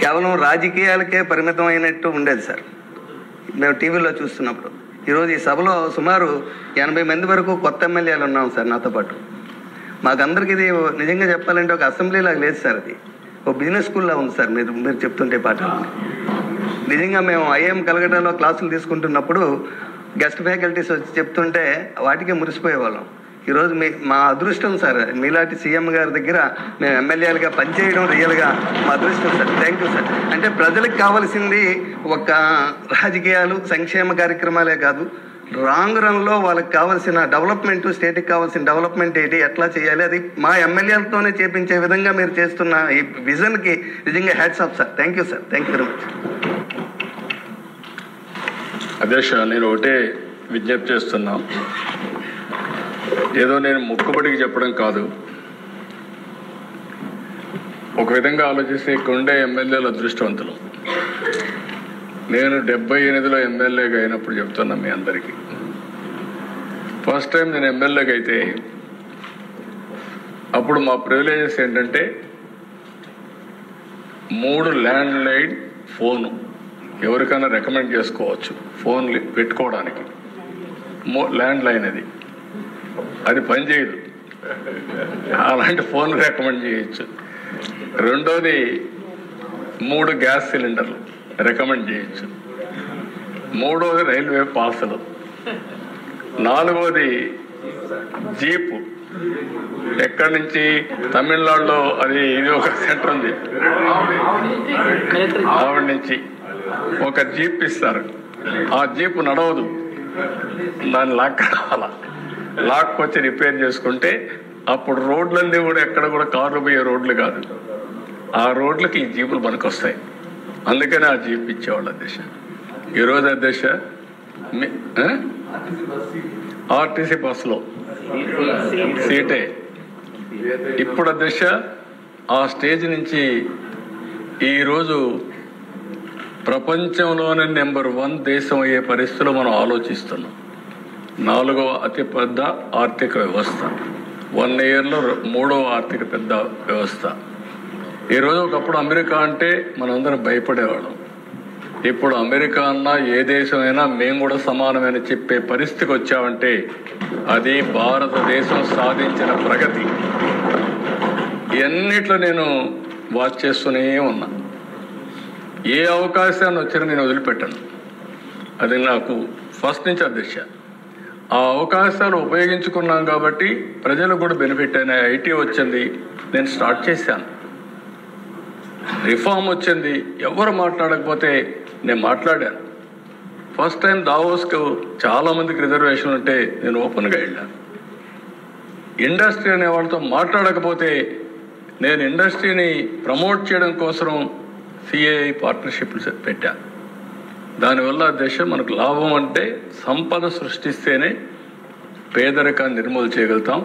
కేవలం రాజకీయాలకే పరిమితం అయినట్టు ఉండేది సార్ మేము టీవీలో చూస్తున్నప్పుడు. ఈరోజు ఈ సభలో సుమారు 80 మంది వరకు కొత్త ఎమ్మెల్యేలు ఉన్నాం సార్ నాతో పాటు. మాకందరికి ఇది నిజంగా చెప్పాలంటే ఒక అసెంబ్లీలాగా లేదు సార్, అది ఒక బిజినెస్ స్కూల్లా ఉంది సార్. మీరు చెప్తుంటే పాటలు నిజంగా మేము ఐఎం కలకటాలో క్లాసులు తీసుకుంటున్నప్పుడు గెస్ట్ ఫ్యాకల్టీస్ వచ్చి చెప్తుంటే వాటికే మురిసిపోయేవాళ్ళం. ఈరోజు మా అదృష్టం సార్, మీలాంటి సీఎం గారి దగ్గర మేము ఎమ్మెల్యేలుగా పనిచేయడం రియల్గా మా అదృష్టం సార్. Thank you sir. అంటే ప్రజలకు కావాల్సింది ఒక రాజకీయాలు సంక్షేమ కార్యక్రమాలే కాదు, రాంగ్ రన్లో వాళ్ళకి కావాల్సిన డెవలప్మెంట్, స్టేట్కి కావాల్సిన డెవలప్మెంట్ ఏంటి, ఎట్లా చేయాలి, అది మా ఎమ్మెల్యేలతోనే చేపించే విధంగా మీరు చేస్తున్న ఈ విజన్కి నిజంగా hats off sir. Thank you sir. Thank you very much. అధ్యక్ష, నేను ఒకటే విజ్ఞప్తి చేస్తున్నా, ఏదో నేను మొక్కుబడికి చెప్పడం కాదు. ఒక విధంగా ఆలోచిస్తే ఇక్కడ ఉండే ఎమ్మెల్యేలు అదృష్టవంతులు. నేను 78లో ఎమ్మెల్యేగా అయినప్పుడు చెప్తున్నా మీ అందరికీ, ఫస్ట్ టైం నేను ఎమ్మెల్యేగా అయితే అప్పుడు మా ప్రివిలేజెస్ ఏంటంటే 3 ల్యాండ్ లైన్ ఫోను ఎవరికైనా రికమెండ్ చేసుకోవచ్చు, ఫోన్ పెట్టుకోవడానికి. ల్యాండ్ లైన్ అది పనిచేయదు, అలాంటి ఫోన్ రికమెండ్ చేయొచ్చు. రెండోది 3 గ్యాస్ సిలిండర్లు రికమెండ్ చేయొచ్చు. మూడోది రైల్వే పాసులు. నాలుగోది జీపు. ఎక్కడి నుంచి తమిళనాడులో ఇది ఒక సెంటర్ ఉంది, ఆవిడ నుంచి ఒక జీప్ ఇస్తారు. ఆ జీపు నడవదు, దాన్ని లాక్కొచ్చి రిపేర్ చేసుకుంటే అప్పుడు రోడ్లన్నీ కూడా ఎక్కడ కూడా కార్లు పోయే రోడ్లు కాదు, ఆ రోడ్లకి ఈ జీపులు పనికొస్తాయి. అందుకని ఆ జీప్ ఇచ్చేవాళ్ళు అధ్యక్ష. ఈరోజు అధ్యక్ష ఆర్టీసీ బస్సులో సీటే. ఇప్పుడు అధ్యక్ష ఆ స్టేజ్ నుంచి ఈరోజు ప్రపంచంలోనే నెంబర్ 1 దేశం అయ్యే పరిస్థితులు మనం ఆలోచిస్తున్నాం. 4వ అతిపెద్ద ఆర్థిక వ్యవస్థ, 1 yearలో 3వ ఆర్థిక పెద్ద వ్యవస్థ. ఈరోజు ఒకప్పుడు అమెరికా అంటే మనందరం భయపడేవాళ్ళం. ఇప్పుడు అమెరికా అన్నా ఏ దేశమైనా మేము కూడా సమానమైన చెప్పే పరిస్థితికి వచ్చామంటే అది భారతదేశం సాధించిన ప్రగతి. ఇవన్నిట్లో నేను వాచ్ చేస్తూనే ఉన్నా. ఏ అవకాశాన్ని వచ్చినా నేను వదిలిపెట్టాను. అది నాకు ఫస్ట్ నుంచి అధ్యక్ష. ఆ అవకాశాలు ఉపయోగించుకున్నాం కాబట్టి ప్రజలకు కూడా బెనిఫిట్ అయిన ఐటీ వచ్చింది, నేను స్టార్ట్ చేశాను. రిఫార్మ్ వచ్చింది, ఎవరు మాట్లాడకపోతే నేను మాట్లాడాను. ఫస్ట్ టైం దావోస్కు చాలామందికి రిజర్వేషన్ ఉంటే నేను ఓపెన్గా వెళ్ళాను. ఇండస్ట్రీ అనే వాళ్ళతో మాట్లాడకపోతే నేను ఇండస్ట్రీని ప్రమోట్ చేయడం కోసం సిఐఐ పార్ట్నర్షిప్లు పెట్టాను. దానివల్ల దేశం మనకు లాభం అంటే సంపద సృష్టిస్తేనే పేదరికాన్ని నిర్మూలన చేయగలుగుతాం.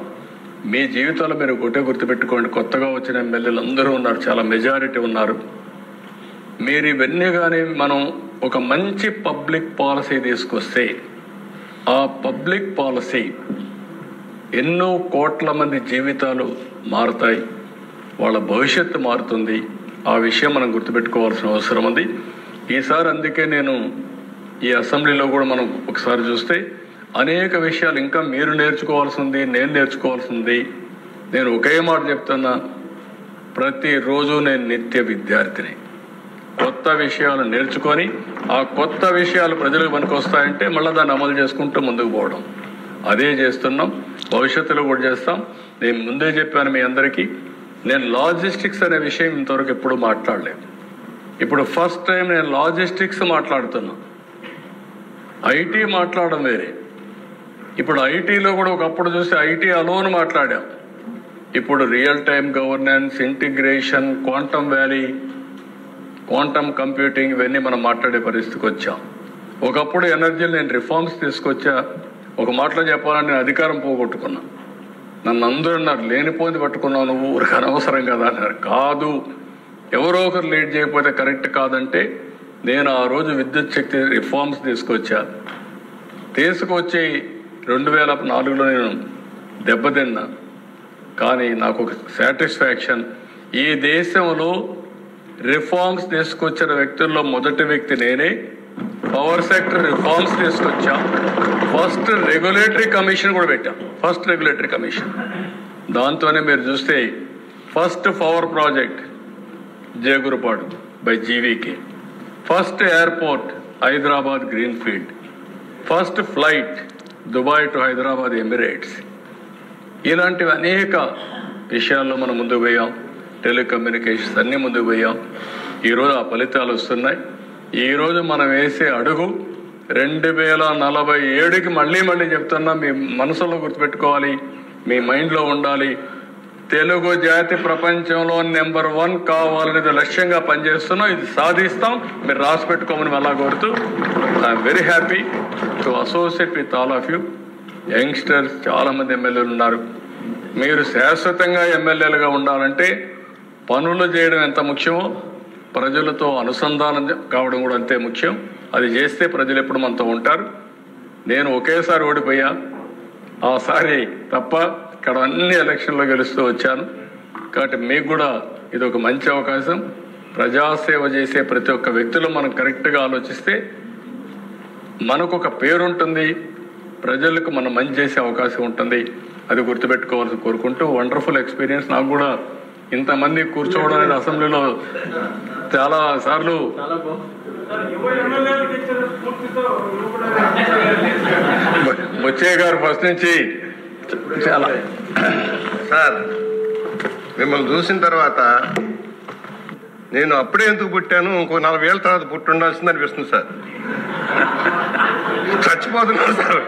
మీ జీవితాల్లో మీరు ఒకటే గుర్తుపెట్టుకోండి, కొత్తగా వచ్చిన ఎమ్మెల్యేలు అందరూ ఉన్నారు, చాలా మెజారిటీ ఉన్నారు. మీరు ఇవన్నీ కానీ మనం ఒక మంచి పబ్లిక్ పాలసీ తీసుకొస్తే ఆ పబ్లిక్ పాలసీ ఎన్నో కోట్ల మంది జీవితాలు మారుతాయి, వాళ్ళ భవిష్యత్తు మారుతుంది. ఆ విషయం మనం గుర్తుపెట్టుకోవాల్సిన అవసరం ఉంది ఈసారి. అందుకే నేను ఈ అసెంబ్లీలో కూడా మనం ఒకసారి చూస్తే అనేక విషయాలు ఇంకా మీరు నేర్చుకోవాల్సి ఉంది, నేను నేర్చుకోవాల్సి ఉంది. నేను ఒకే మాట చెప్తున్నా, ప్రతిరోజు నేను నిత్య విద్యార్థిని. కొత్త విషయాలు నేర్చుకొని ఆ కొత్త విషయాలు ప్రజలకు పనికొస్తాయంటే మళ్ళీ దాన్ని అమలు చేసుకుంటూ ముందుకు పోవడం, అదే చేస్తున్నాం, భవిష్యత్తులో కూడా చేస్తాం. నేను ముందే చెప్పాను మీ అందరికీ, నేను లాజిస్టిక్స్ అనే విషయం ఇంతవరకు ఎప్పుడూ మాట్లాడలేదు. ఇప్పుడు ఫస్ట్ టైం నేను లాజిస్టిక్స్ మాట్లాడుతున్నా. ఐటీ మాట్లాడడం వేరే. ఇప్పుడు ఐటీలో కూడా ఒకప్పుడు చూస్తే ఐటీ అలోన్ మాట్లాడాం. ఇప్పుడు real time governance, integration, quantum valley, quantum computing, ఇవన్నీ మనం మాట్లాడే పరిస్థితికి వచ్చాం. ఒకప్పుడు ఎనర్జీలో నేను రిఫార్మ్స్ తీసుకొచ్చా. ఒక మాటలో చెప్పాలని నేను అధికారం పోగొట్టుకున్నా. నన్ను అందరూ అన్నారు, లేనిపోయింది పట్టుకున్నావు నువ్వు, ఊరికి అనవసరం కదా అన్నారు. కాదు, ఎవరో ఒకరు లీడ్ చేయకపోతే కరెక్ట్ కాదంటే నేను ఆ రోజు విద్యుత్ శక్తి రిఫార్మ్స్ తీసుకొచ్చి 2004లో నేను దెబ్బతిన్నా. కానీ నాకు ఒక సాటిస్ఫాక్షన్, ఈ దేశంలో రిఫార్మ్స్ తీసుకొచ్చిన వ్యక్తుల్లో మొదటి వ్యక్తి నేనే. పవర్ సెక్టర్ రిఫార్మ్స్ తీసుకొచ్చాం. ఫస్ట్ రెగ్యులేటరీ కమిషన్ కూడా పెట్టాం. First regulatory commission. దాంతోనే మీరు చూస్తే first power project Jegurupadu by GVK, first airport Hyderabad green field, first flight Dubai to Hyderabad Emirates. ఇలాంటివి అనేక విషయాల్లో మనం ముందుకు పోయాం. టెలికమ్యూనికేషన్స్ అన్నీ ముందుకు పోయాం. ఈరోజు ఆ ఫలితాలు వస్తున్నాయి. ఈరోజు మనం వేసే అడుగు 2047కి మళ్ళీ చెప్తున్నా, మీ మనసులో గుర్తుపెట్టుకోవాలి, మీ మైండ్లో ఉండాలి. తెలుగు జాతి ప్రపంచంలో నెంబర్ 1 కావాలనేది లక్ష్యంగా పనిచేస్తున్నాం. ఇది సాధిస్తాం. మీరు రాసి పెట్టుకోమని మళ్ళా కోరుతూ, I'm very happy to associate with all of you. Youngsters చాలామంది ఎమ్మెల్యేలు ఉన్నారు. మీరు శాశ్వతంగా ఎమ్మెల్యేలుగా ఉండాలంటే పనులు చేయడం ఎంత ముఖ్యమో ప్రజలతో అనుసంధానం కావడం కూడా అంతే ముఖ్యం. అది చేస్తే ప్రజలు ఎప్పుడు మనతో ఉంటారు. నేను ఒకేసారి ఓడిపోయా, ఆసారి తప్ప ఇక్కడ అన్ని ఎలక్షన్లో గెలుస్తూ వచ్చాను. కాబట్టి మీకు కూడా ఇది ఒక మంచి అవకాశం. ప్రజాసేవ చేసే ప్రతి ఒక్క వ్యక్తిలో మనం కరెక్ట్గా ఆలోచిస్తే మనకు ఒక పేరుంటుంది, ప్రజలకు మనం మంచి చేసే అవకాశం ఉంటుంది. అది గుర్తుపెట్టుకోవాల్సి కోరుకుంటూ, వండర్ఫుల్ ఎక్స్పీరియన్స్. నాకు కూడా ఇంతమంది కూర్చోవడం అనేది అసెంబ్లీలో చాలా సార్లు బొచ్చయ్య గారు ఫస్ట్ నుంచి చాలా సార్ మిమ్మల్ని చూసిన తర్వాత నేను అప్పుడే ఎందుకు పుట్టాను, ఇంకో 40 ఏళ్ళ తర్వాత పుట్టి ఉండాల్సింది అనిపిస్తుంది సార్. చచ్చిపోతున్నాను సార్.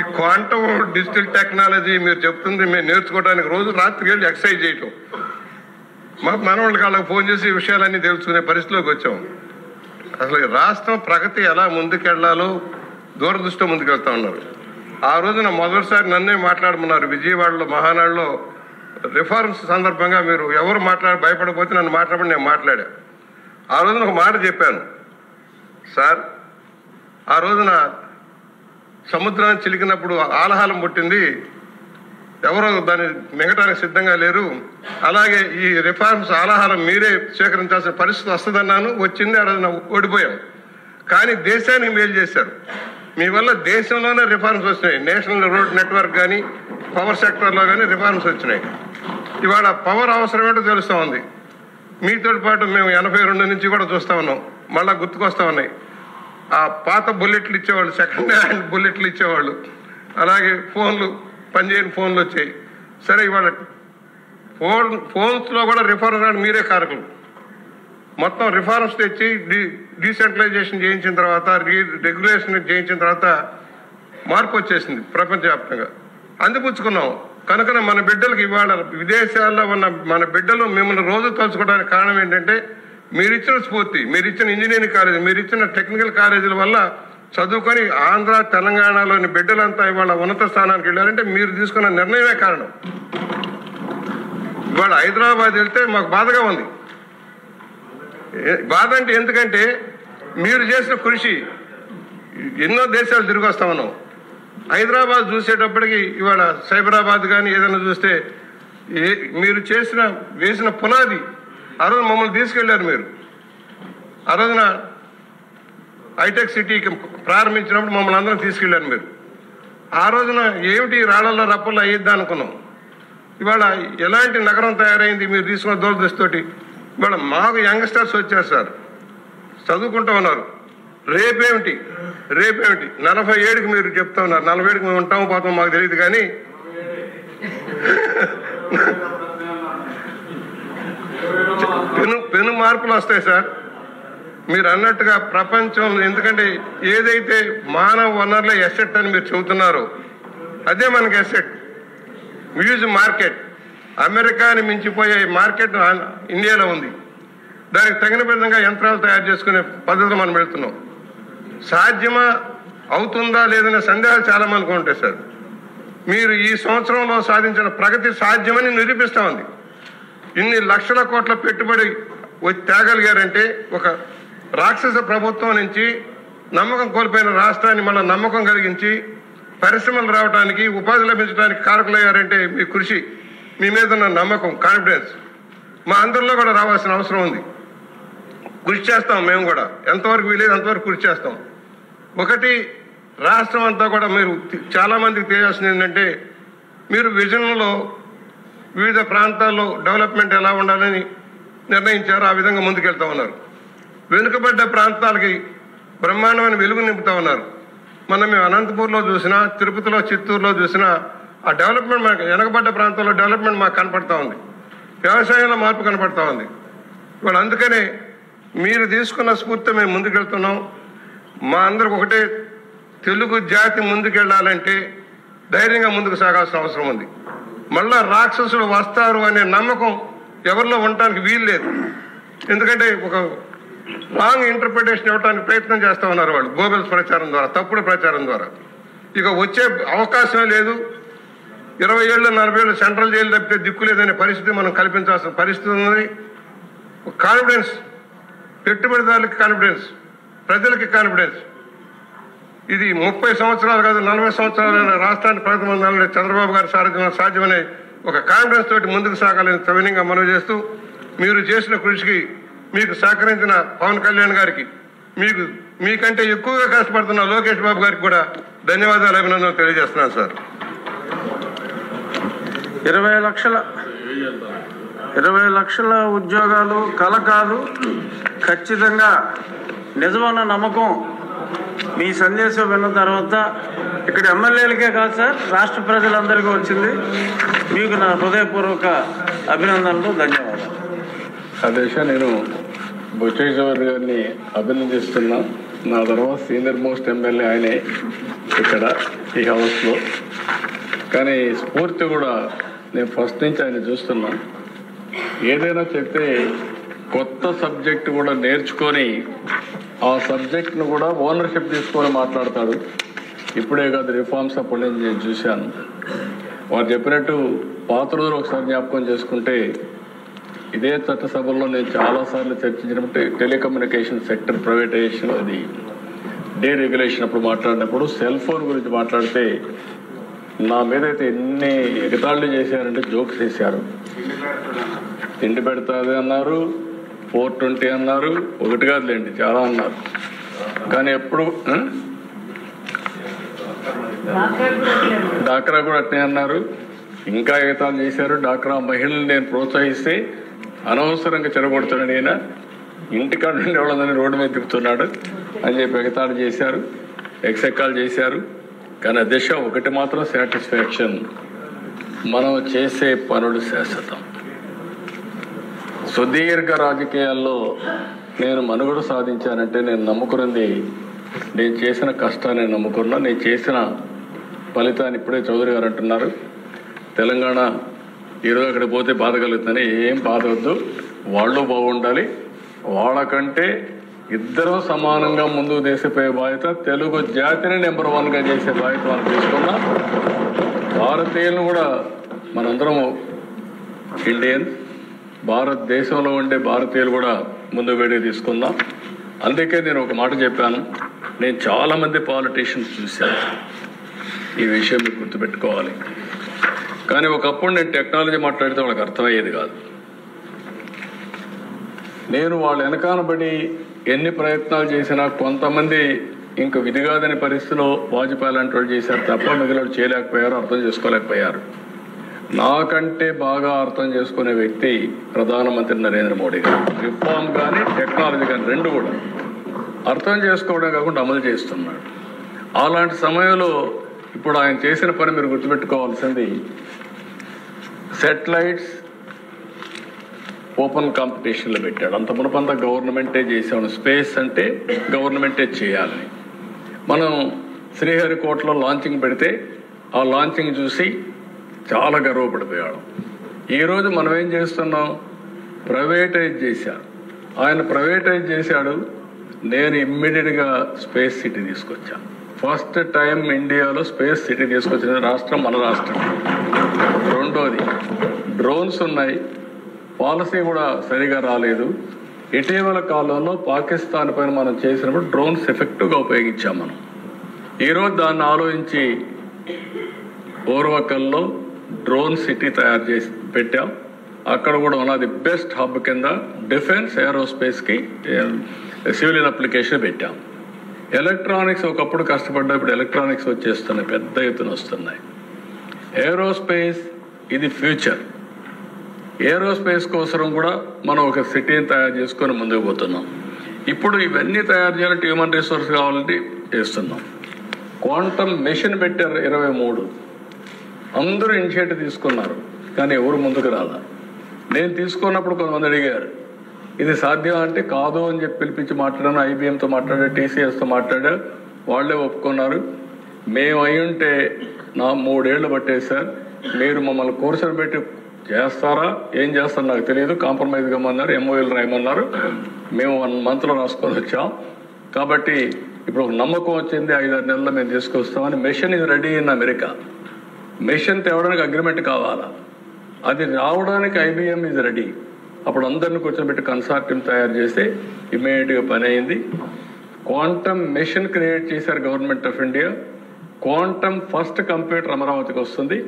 ఈ క్వాంటమ్ డిజిటల్ టెక్నాలజీ మీరు చెప్తుంది మేము నేర్చుకోవడానికి రోజు రాత్రికి వెళ్ళి ఎక్సర్సైజ్ చేయటం. మా మనవాళ్ళకి వాళ్ళకి ఫోన్ చేసి ఈ విషయాలన్నీ తెలుసుకునే పరిస్థితిలోకి వచ్చాం. అసలు రాష్ట్రం ప్రగతి ఎలా ముందుకెళ్లాలో దూరదృష్టితో ముందుకెళ్తా ఉన్నారు. ఆ రోజున మొదటిసారి నన్నే మాట్లాడమన్నారు విజయవాడలో మహానాడులో రిఫార్మ్స్ సందర్భంగా. మీరు ఎవరు భయపడకపోతే నన్ను మాట్లాడమని నేను మాట్లాడా. ఆ రోజున ఒక మాట చెప్పాను సార్. ఆ రోజున సముద్రాన్ని చిలికినప్పుడు ఆలహాలం పుట్టింది, ఎవరో దాన్ని మింగటానికి సిద్ధంగా లేరు. అలాగే ఈ రిఫార్మ్స్ ఆలహారం మీరే స్వీకరించాల్సిన పరిస్థితి వస్తుందన్నాను. వచ్చింది. ఆ రోజున ఓడిపోయాం. కానీ దేశానికి మేలు చేశారు. మీ వల్ల దేశంలోనే రిఫార్మ్స్ వచ్చినాయి. నేషనల్ రోడ్ నెట్వర్క్ కానీ పవర్ సెక్టర్లో కానీ రిఫార్మ్స్ వచ్చినాయి. ఇవాళ పవర్ అవసరం ఏంటో తెలుస్తూ ఉంది. మీతో పాటు మేము 82 నుంచి కూడా చూస్తూ ఉన్నాం. మళ్ళీ గుర్తుకొస్తూ ఉన్నాయి. ఆ పాత బుల్లెట్లు ఇచ్చేవాళ్ళు, సెకండ్ హ్యాండ్ బుల్లెట్లు ఇచ్చేవాళ్ళు. అలాగే ఫోన్లు, పనిచేయని ఫోన్లు వచ్చాయి. సరే ఇవాళ ఫోన్స్లో కూడా రిఫార్మ్స్ కానీ మీరే కారకులు. మొత్తం రిఫార్మ్స్ తెచ్చి డీసెంట్రలైజేషన్ చేయించిన తర్వాత, రెగ్యులేషన్ చేయించిన తర్వాత మార్పు వచ్చేసింది ప్రపంచవ్యాప్తంగా. అందిపుచ్చుకున్నాం. కనుక మన బిడ్డలకు ఇవాళ విదేశాల్లో ఉన్న మన బిడ్డలు మిమ్మల్ని రోజు తలుచుకోవడానికి కారణం ఏంటంటే మీరిచ్చిన స్ఫూర్తి, మీరిచ్చిన ఇంజనీరింగ్ కాలేజీ, మీరిచ్చిన టెక్నికల్ కాలేజీల వల్ల చదువుకొని ఆంధ్ర తెలంగాణలోని బిడ్డలంతా ఇవాళ ఉన్నత స్థానానికి వెళ్ళారంటే మీరు తీసుకున్న నిర్ణయమే కారణం. ఇవాళ హైదరాబాద్ వెళ్తే మాకు బాధగా ఉంది. బాధ అంటే ఎందుకంటే మీరు చేసిన కృషి ఎన్నో దేశాలు తిరిగి వస్తా ఉన్నాం. హైదరాబాద్ చూసేటప్పటికి ఇవాళ సైబరాబాద్ కానీ ఏదైనా చూస్తే మీరు వేసిన పునాది. ఆ రోజు మమ్మల్ని తీసుకెళ్లారు మీరు. ఆ రోజున హైటెక్ సిటీకి ప్రారంభించినప్పుడు మమ్మల్ని అందరం తీసుకెళ్లారు మీరు. ఆ రోజున ఏమిటి రాళ్లలో రప్పల్లో అయ్యిద్దా అనుకున్నాం. ఇవాళ ఎలాంటి నగరం తయారైంది మీరు తీసుకున్న దూరదృష్టితోటి. ఇవాళ మాకు యంగ్స్టర్స్ వచ్చారు సార్, చదువుకుంటూ ఉన్నారు. రేపేమిటి 47కి మీరు చెప్తా ఉన్నారు. 47కి మేము ఉంటాము పోతాం మాకు తెలియదు. కానీ పెను మార్పులు వస్తాయి సార్ మీరు అన్నట్టుగా ప్రపంచం. ఎందుకంటే ఏదైతే మానవ వనరుల ఎసెట్ అని మీరు చెబుతున్నారో అదే మనకి ఎసెట్. హ్యూజ్ మార్కెట్, అమెరికాని మించిపోయే మార్కెట్ ఇండియాలో ఉంది. దానికి తగిన విధంగా యంత్రాలు తయారు చేసుకునే పద్ధతిలో మనం వెళ్తున్నాం. సాధ్యమా, అవుతుందా లేదనే సందేహాలు చాలా మందికి ఉంటాయి సార్. మీరు ఈ సంవత్సరంలో సాధించిన ప్రగతి సాధ్యమని నిరూపిస్తూ ఉంది. ఇన్ని లక్షల కోట్ల పెట్టుబడి తేగలిగారంటే ఒక రాక్షస ప్రభుత్వం నుంచి నమ్మకం కోల్పోయిన రాష్ట్రాన్ని మళ్ళీ నమ్మకం కలిగించి పరిశ్రమలు రావడానికి, ఉపాధి లభించడానికి కారకులయ్యారంటే మీ కృషి, మీ మీద ఉన్న నమ్మకం, కాన్ఫిడెన్స్ మా అందరిలో కూడా రావాల్సిన అవసరం ఉంది. కృషి చేస్తాం. మేము కూడా ఎంతవరకు వీలేదు అంతవరకు కృషి చేస్తాం. ఒకటి, రాష్ట్రం అంతా కూడా మీరు చాలామందికి తెలియాల్సింది ఏంటంటే, మీరు విజన్లో వివిధ ప్రాంతాల్లో డెవలప్మెంట్ ఎలా ఉండాలని నిర్ణయించారు, ఆ విధంగా ముందుకెళ్తా ఉన్నారు. వెనుకబడ్డ ప్రాంతాలకి బ్రహ్మాండమైన వెలుగు నింపుతా ఉన్నారు. మనం మేము అనంతపూర్లో చూసినా, తిరుపతిలో, చిత్తూరులో చూసినా ఆ డెవలప్మెంట్ మనకు వెనకబడ్డ ప్రాంతాల్లో డెవలప్మెంట్ మాకు కనపడతా ఉంది. వ్యవసాయంలో మార్పు కనపడతా ఉంది. ఇవాళ అందుకనే మీరు తీసుకున్న స్ఫూర్తి మేము ముందుకెళ్తున్నాం. మా అందరికి ఒకటే, తెలుగు జాతి ముందుకెళ్ళాలంటే ధైర్యంగా ముందుకు సాగాల్సిన అవసరం ఉంది. మళ్ళా రాక్షసులు వస్తారు అనే నమ్మకం ఎవరిలో ఉండటానికి వీలు లేదు. ఎందుకంటే ఒక రాంగ్ ఇంటర్ప్రిటేషన్ ఇవ్వడానికి ప్రయత్నం చేస్తూ ఉన్నారు వాళ్ళు, గోబెల్స్ ప్రచారం ద్వారా, తప్పుడు ప్రచారం ద్వారా. ఇక వచ్చే అవకాశమే లేదు. 20 ఏళ్ళు 40 ఏళ్ళు సెంట్రల్ జైలు తప్పితే దిక్కు లేదనే పరిస్థితి మనం కల్పించాల్సిన పరిస్థితి ఉంది. కాన్ఫిడెన్స్, పెట్టుబడిదారులకి కాన్ఫిడెన్స్, ప్రజలకి కాన్ఫిడెన్స్. ఇది 30 సంవత్సరాలు కాదు, 40 సంవత్సరాలైన రాష్ట్రాన్ని ప్రగతిమందాలని చంద్రబాబు గారి సాధ్యమనే ఒక కాన్ఫిడెన్స్ తోటి ముందుకు సాగాలని సవినయంగా మనవి చేస్తూ, మీరు చేసిన కృషికి మీకు సహకరించిన పవన్ కళ్యాణ్ గారికి, మీకంటే ఎక్కువగా కష్టపడుతున్న లోకేష్ బాబు గారికి కూడా ధన్యవాదాలు, అభినందనలు తెలియజేస్తున్నాను సార్. 20 లక్షల ఉద్యోగాలు కల కాదు, ఖచ్చితంగా నిజమన్న నమ్మకం మీ సందేశం విన్న తర్వాత ఇక్కడ ఎమ్మెల్యేలకే కాదు సార్, రాష్ట్ర ప్రజలందరికీ వచ్చింది. మీకు నా హృదయపూర్వక అభినందనలు, ధన్యవాదాలు. అదేశ నేను బొచ్చే చౌదరి గారిని అభినందిస్తున్నా. నా తర్వాత సీనియర్ మోస్ట్ ఎమ్మెల్యే ఆయనే ఇక్కడ ఈ హౌస్లో. కానీ స్ఫూర్తి కూడా నేను ఫస్ట్ నుంచి ఆయన చూస్తున్నా. ఏదైనా చెప్తే కొత్త సబ్జెక్ట్ కూడా నేర్చుకొని ఆ సబ్జెక్ట్ను కూడా ఓనర్షిప్ తీసుకొని మాట్లాడతాడు. ఇప్పుడే కాదు, రిఫార్మ్స్ అప్పటి నుంచి నేను చూశాను. వారు చెప్పినట్టు పాత రోజులు ఒకసారి జ్ఞాపకం చేసుకుంటే, ఇదే చట్టసభల్లో నేను చాలాసార్లు చర్చించినప్పుడు టెలికమ్యూనికేషన్ సెక్టర్ ప్రైవేటైజేషన్, అది డీరెగ్యులేషన్ అప్పుడు మాట్లాడినప్పుడు సెల్ ఫోన్ గురించి మాట్లాడితే నా మీద అయితే ఎన్ని ఎగతాళిలు చేశారంటే, జోక్స్ చేశారు. తిండి పెడతాది అన్నారు, 420 అన్నారు, ఒకటి కాదులేండి చాలా అన్నారు. కానీ ఎప్పుడు డాక్రా కూడా అట్నే అన్నారు, ఇంకా ఎగతాళి చేశారు. డాక్రా మహిళలు నేను ప్రోత్సహిస్తే అనవసరంగా చెరగొడుతున్నాడు, ఈయన ఇంటికాడ నుండి వాళ్ళందరినీ రోడ్డు మీద తిప్పుతున్నాడు అని చెప్పి ఎగతాళి చేశారు, ఎక్సెక్కాలు చేశారు. కానీ దిశ ఒకటి మాత్రం సాటిస్ఫాక్షన్, మనం చేసే పనులు శాశ్వతం. సుదీర్ఘ రాజకీయాల్లో నేను మనుగడ సాధించానంటే నేను నమ్ముకున్నది, నేను చేసిన కష్టాన్ని నమ్ముకున్నా, నేను చేసిన ఫలితాన్ని. ఇప్పుడే చౌదరి గారు అంటున్నారు తెలంగాణ ఈరోజు అక్కడికి పోతే బాధ కలుగుతుందని. ఏం బాధ వద్దు, వాళ్ళు బాగుండాలి, వాళ్ళకంటే ఇద్దరూ సమానంగా ముందుకు తీసిపోయే బాధ్యత, తెలుగు జాతిని నెంబర్ 1గా చేసే బాధ్యత మనం తీసుకున్నా. భారతీయులను కూడా మనందరం ఇండియన్స్, భారతదేశంలో ఉండే భారతీయులు కూడా ముందు వేడికి తీసుకుందాం. అందుకే నేను ఒక మాట చెప్పాను, నేను చాలామంది పాలిటీషియన్స్ చూశాను, ఈ విషయం మీకు గుర్తుపెట్టుకోవాలి. కానీ ఒకప్పుడు నేను టెక్నాలజీ మాట్లాడితే వాళ్ళకి అర్థమయ్యేది కాదు. నేను వాళ్ళ వెనకానబడి ఎన్ని ప్రయత్నాలు చేసినా కొంతమంది ఇంక విధి కాదని పరిస్థితిలో వాజ్పేయి లాంటి వాళ్ళు చేశారు తప్ప మిగిలిన చేయలేకపోయారు, అర్థం చేసుకోలేకపోయారు. నాకంటే బాగా అర్థం చేసుకునే వ్యక్తి ప్రధానమంత్రి నరేంద్ర మోడీ గారు. రిఫార్మ్ కానీ టెక్నాలజీ కానీ రెండు కూడా అర్థం చేసుకోవడం కాకుండా అమలు చేస్తున్నాడు. అలాంటి సమయంలో ఇప్పుడు ఆయన చేసిన పని మీరు గుర్తుపెట్టుకోవాల్సింది, సెటిలైట్స్ ఓపెన్ కాంపిటీషన్లో పెట్టాడు. అంత మునుపంతా గవర్నమెంటే చేసాము, స్పేస్ అంటే గవర్నమెంటే చేయాలని. మనం శ్రీహరికోటలో లాంచింగ్ పెడితే ఆ లాంచింగ్ చూసి చాలా గర్వపడిపోయాడు. ఈరోజు మనం ఏం చేస్తున్నాం, ప్రైవేటైజ్ చేశారు. ఆయన ప్రైవేటైజ్ చేశాడు, నేను ఇమ్మీడియట్గా స్పేస్ సిటీ తీసుకొచ్చాను. ఫస్ట్ టైం ఇండియాలో స్పేస్ సిటీ తీసుకొచ్చిన రాష్ట్రం మన రాష్ట్రం. రెండోది, డ్రోన్స్ ఉన్నాయి, పాలసీ కూడా సరిగా రాలేదు. ఇటీవల కాలంలో పాకిస్తాన్ పైన మనం చేసినప్పుడు డ్రోన్స్ ఎఫెక్టివ్గా ఉపయోగించాం మనం. ఈరోజు దాన్ని ఆలోచించి ఓర్వకల్లో డ్రోన్ సిటీ తయారు చేసి పెట్టాం. అక్కడ కూడా one of the best hub కింద డిఫెన్స్ ఏరోస్పేస్కి సివిలియన్ అప్లికేషన్ పెట్టాం. ఎలక్ట్రానిక్స్ ఒకప్పుడు కష్టపడ్డా, ఇప్పుడు ఎలక్ట్రానిక్స్ వచ్చేస్తున్నాయి, పెద్ద ఎత్తున వస్తున్నాయి. ఏరోస్పేస్ ఇది ఫ్యూచర్. ఏరోస్పేస్ కోసం కూడా మనం ఒక సిటీని తయారు చేసుకొని ముందుకు పోతున్నాం. ఇప్పుడు ఇవన్నీ తయారు చేయాలంటే హ్యూమన్ రిసోర్స్ కావాలంటే చేస్తున్నాం. క్వాంటమ్ మెషిన్ పెట్టారు 23. అందరూ ఇనిషియేటివ్ తీసుకున్నారు, కానీ ఎవరు ముందుకు రాలా. నేను తీసుకున్నప్పుడు కొంతమంది అడిగారు ఇది సాధ్యం అంటే కాదు అని చెప్పి పిలిపించి మాట్లాడాను. ఐబిఎంతో మాట్లాడా, టీసీఎస్తో మాట్లాడా, వాళ్ళే ఒప్పుకున్నారు. మేము అయ్యుంటే 3 ఏళ్ళు పట్టేది సార్, మీరు మమ్మల్ని కోర్సులు పెట్టి చేస్తారా, ఏం చేస్తారో నాకు తెలియదు, కాంప్రమైజ్ కమ్మన్నారు, ఎంఓఎల్ రాయమన్నారు. మేము 1 monthలో రాసుకొని వచ్చాం. కాబట్టి ఇప్పుడు ఒక నమ్మకం వచ్చింది, 5-6 నెలల్లో మేము తీసుకొస్తామని. మెషిన్ ఇది రెడీ ఇన్ అమెరికా. మెషిన్ తేవడానికి అగ్రిమెంట్ కావాలా, అది రావడానికి ఐబిఎం ఇది రెడీ. అప్పుడు అందరిని కూర్చోబెట్టి కన్సార్టియం తయారు చేస్తే ఇమీడియట్గా పని అయింది. క్వాంటమ్ మెషిన్ క్రియేట్ చేశారు government of India. Quantum first computer అమరావతికి వస్తుంది.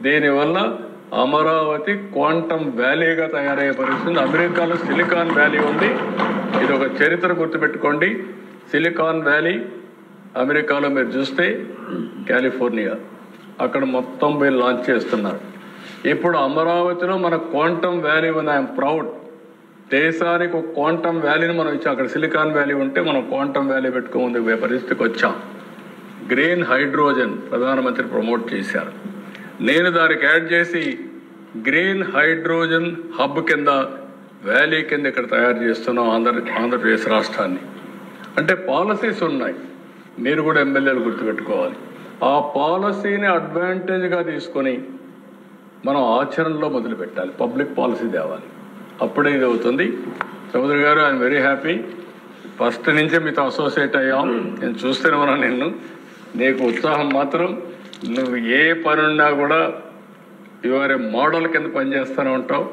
దీనివల్ల అమరావతి క్వాంటమ్ వ్యాలీగా తయారయ్యే పరిస్థితి. అమెరికాలో సిలికాన్ వ్యాలీ ఉంది, ఇది ఒక చరిత్ర గుర్తుపెట్టుకోండి. సిలికాన్ వ్యాలీ అమెరికాలో మీరు చూస్తే కాలిఫోర్నియా, అక్కడ మొత్తం వీళ్ళు లాంచ్ చేస్తున్నారు. ఇప్పుడు అమరావతిలో మన క్వాంటమ్ వ్యాలీ ఉంది. I'm proud. దేశానికి ఒక క్వాంటమ్ వ్యాలీని మనం ఇచ్చాం. అక్కడ సిలికాన్ వ్యాలీ ఉంటే మనం క్వాంటమ్ వ్యాలీ పెట్టుకోముందు పరిస్థితికి వచ్చాం. గ్రీన్ హైడ్రోజన్ ప్రధానమంత్రి ప్రమోట్ చేశారు. నేను దానికి యాడ్ చేసి గ్రీన్ హైడ్రోజన్ హబ్ కింద వ్యాలీ కింద ఇక్కడ తయారు చేస్తున్నాం ఆంధ్రప్రదేశ్ రాష్ట్రాన్ని. అంటే పాలసీస్ ఉన్నాయి, మీరు కూడా ఎమ్మెల్యేలు గుర్తుపెట్టుకోవాలి. ఆ పాలసీని అడ్వాంటేజ్గా తీసుకొని మనం ఆచరణలో మొదలు పెట్టాలి, పబ్లిక్ పాలసీ తేవాలి. అప్పుడే ఇది అవుతుంది. చౌదరి గారు, ఐఎమ్ వెరీ హ్యాపీ. ఫస్ట్ నుంచే మీతో అసోసియేట్ అయ్యాం. నేను చూస్తూనే ఉన్నాను నిన్ను. నీకు ఉత్సాహం మాత్రం, నువ్వు ఏ పని ఉన్నా కూడా ఇవారే మోడల్ కింద పనిచేస్తూనే ఉంటావు.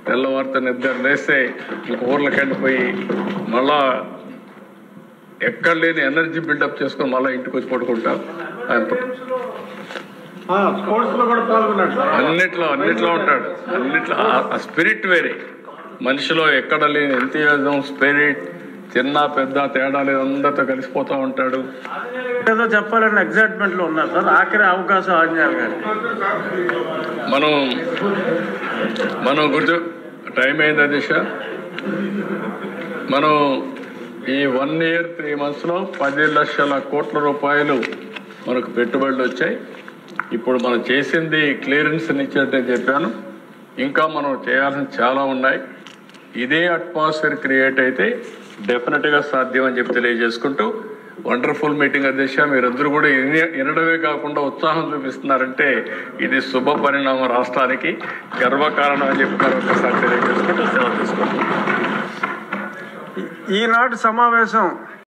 తెల్లవారితో నిద్ర లేస్తే ఇంక ఊర్లకి వెళ్ళిపోయి మళ్ళా ఎక్కడ లేని ఎనర్జీ బిల్డప్ చేసుకొని మళ్ళీ ఇంటికి వచ్చి పడుకుంటావు. అన్నిట్లో ఉంటాడు. అన్నిట్లో ఆ స్పిరిట్ వేరే. మనిషిలో ఎక్కడ లేని ఎంతూజియాజం, స్పిరిట్, చిన్న పెద్ద తేడా లేదు, అందరితో కలిసిపోతూ ఉంటాడు. ఏదో చెప్పాలని ఎగ్జైట్మెంట్ లో ఉన్నారు సార్. ఆఖరి అవకాశం ఆంజనేయులు గారు. మనం గుర్తు టైం అయింది దిశ. మనం ఈ 1 year 3 monthsలో 10 లక్షల కోట్ల రూపాయలు మనకు పెట్టుబడులు వచ్చాయి. ఇప్పుడు మనం చేసింది క్లియరెన్స్ ఇచ్చినట్టే చెప్పాను. ఇంకా మనం చేయాల్సిన చాలా ఉన్నాయి. ఇదే అట్మాస్ఫియర్ క్రియేట్ అయితే డెఫినెట్గా సాధ్యం అని చెప్పి తెలియజేసుకుంటూ, వండర్ఫుల్ మీటింగ్ అధ్యక్ష. మీరందరూ కూడా వినడమే కాకుండా ఉత్సాహం చూపిస్తున్నారంటే ఇది శుభ పరిణామం, రాష్ట్రానికి గర్వకారణం అని చెప్పి మరొకసారి తెలియజేసుకుంటూ సెలవు తీసుకుంటున్నాం. ఈనాటి సమావేశం